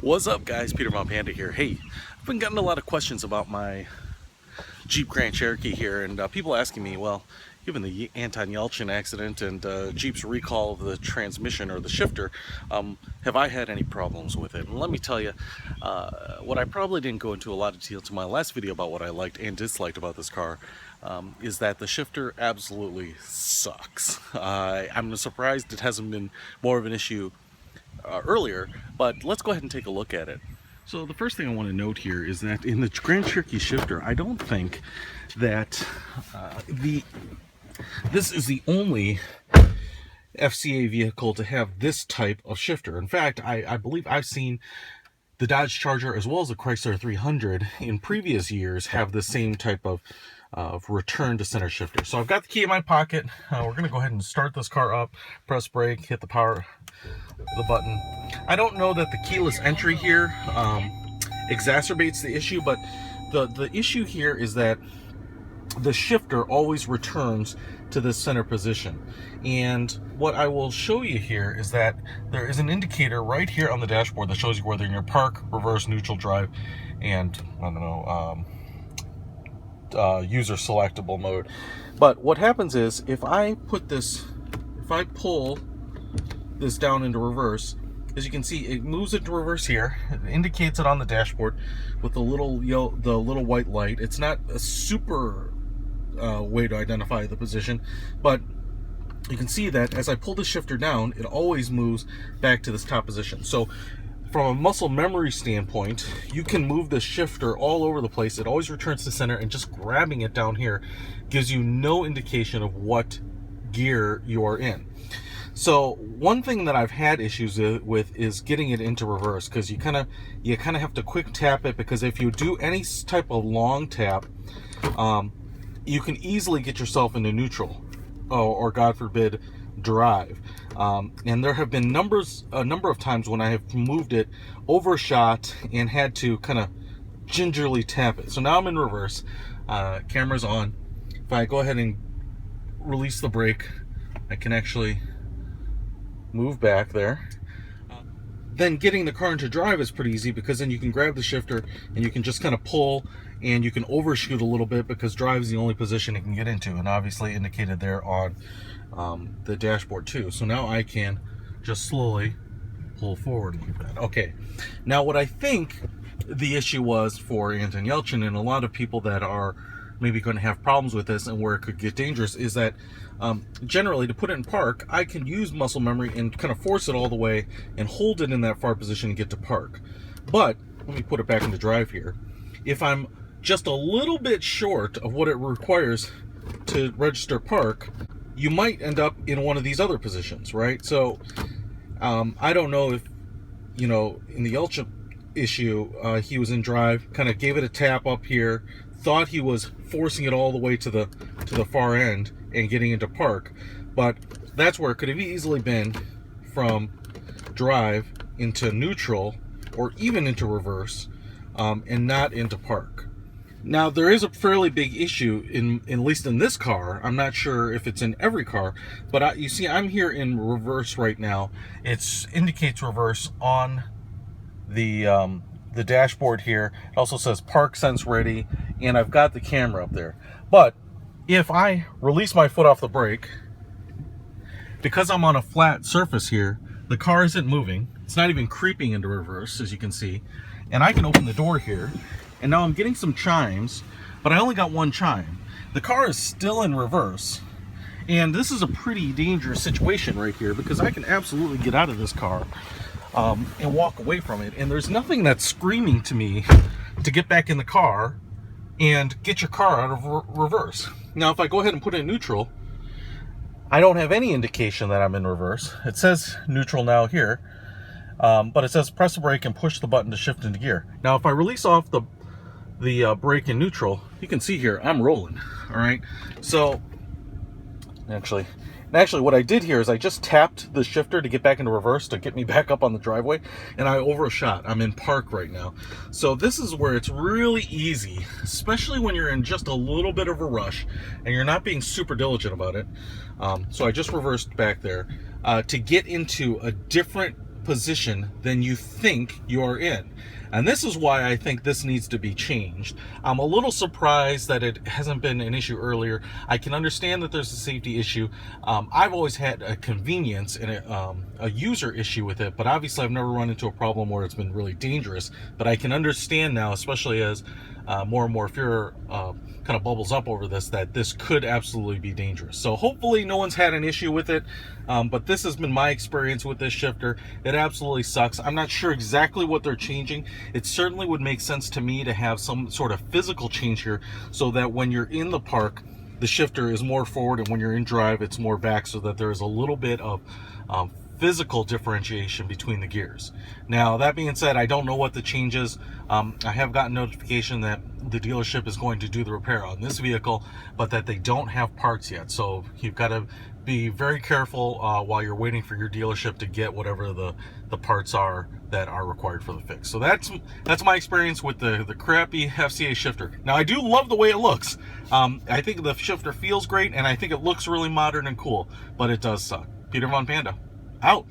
What's up, guys? Peter Von Panda here. Hey, I've been getting a lot of questions about my Jeep Grand Cherokee here, and people asking me, well, given the Anton Yelchin accident and Jeep's recall of the transmission or the shifter, have I had any problems with it? And let me tell you, what I probably didn't go into a lot of detail to my last video about what I liked and disliked about this car is that the shifter absolutely sucks. I'm surprised it hasn't been more of an issue earlier, but let's go ahead and take a look at it. So the first thing I want to note here is that in the Grand Cherokee shifter, I don't think that this is the only FCA vehicle to have this type of shifter. In fact, I believe I've seen the Dodge Charger as well as the Chrysler 300 in previous years have the same type of return to center shifter. So I've got the key in my pocket. We're going to go ahead and start this car up, press brake, hit the button. I don't know that the keyless entry here exacerbates the issue, but the issue here is that the shifter always returns to the center position. And what I will show you here is that there is an indicator right here on the dashboard that shows you whether you're in park, reverse, neutral, drive, and I don't know, user selectable mode. But what happens is if I pull this down into reverse, as you can see, it moves it to reverse here. It indicates it on the dashboard with the little white light. It's not a super way to identify the position, but you can see that as I pull the shifter down, it always moves back to this top position. So from a muscle memory standpoint, you can move the shifter all over the place. It always returns to center, and just grabbing it down here gives you no indication of what gear you are in. So one thing that I've had issues with is getting it into reverse, because you kind of have to quick tap it, because if you do any type of long tap, you can easily get yourself into neutral or God forbid drive. And there have been a number of times when I have moved it, overshot, and had to kind of gingerly tap it. So now I'm in reverse, camera's on. If I go ahead and release the brake, I can actually move back there. Then getting the car into drive is pretty easy, because then you can grab the shifter and you can just kind of pull, and you can overshoot a little bit because drive is the only position it can get into, and obviously indicated there on the dashboard too. So now I can just slowly pull forward like that. Okay, now what I think the issue was for Anton Yelchin and a lot of people that are maybe going to have problems with this and where it could get dangerous is that generally, to put it in park, I can use muscle memory and kind of force it all the way and hold it in that far position and get to park. But let me put it back into drive here. If I'm just a little bit short of what it requires to register park, you might end up in one of these other positions, right? So I don't know if, in the Yelchin issue, he was in drive, kind of gave it a tap up here, thought he was forcing it all the way to the far end and getting into park, but that's where it could have easily been from drive into neutral or even into reverse, and not into park. Now, there is a fairly big issue at least in this car. I'm not sure if it's in every car, but you see I'm here in reverse right now. It indicates reverse on the dashboard here. It also says park sense ready, and I've got the camera up there. But if I release my foot off the brake, because I'm on a flat surface here, the car isn't moving. It's not even creeping into reverse, as you can see. And I can open the door here, and now I'm getting some chimes, but I only got one chime. The car is still in reverse, and this is a pretty dangerous situation right here, because I can absolutely get out of this car and walk away from it, and there's nothing that's screaming to me to get back in the car and get your car out of reverse. Now, if I go ahead and put it in neutral, I don't have any indication that I'm in reverse. It says neutral now here, but it says press the brake and push the button to shift into gear. Now, if I release off the brake in neutral, you can see here I'm rolling. All right, so actually what I did here is I just tapped the shifter to get back into reverse to get me back up on the driveway, and I overshot. I'm in park right now. So this is where it's really easy, especially when you're in just a little bit of a rush and you're not being super diligent about it. So I just reversed back there to get into a different position than you think you are in. And this is why I think this needs to be changed. I'm a little surprised that it hasn't been an issue earlier. I can understand that there's a safety issue. I've always had a convenience and a user issue with it, but obviously I've never run into a problem where it's been really dangerous. But I can understand now, especially as more and more fear kind of bubbles up over this, that this could absolutely be dangerous. So hopefully no one's had an issue with it, but this has been my experience with this shifter. It absolutely sucks. I'm not sure exactly what they're changing. It certainly would make sense to me to have some sort of physical change here, so that when you're in the park, the shifter is more forward, and when you're in drive, it's more back, so that there is a little bit of physical differentiation between the gears. Now, that being said, I don't know what the change is. I have gotten notification that the dealership is going to do the repair on this vehicle, but that they don't have parts yet. So you've got to be very careful while you're waiting for your dealership to get whatever the parts are that are required for the fix. So that's my experience with the crappy FCA shifter. Now, I do love the way it looks. I think the shifter feels great, and I think it looks really modern and cool, but it does suck. Peter Von Panda, out.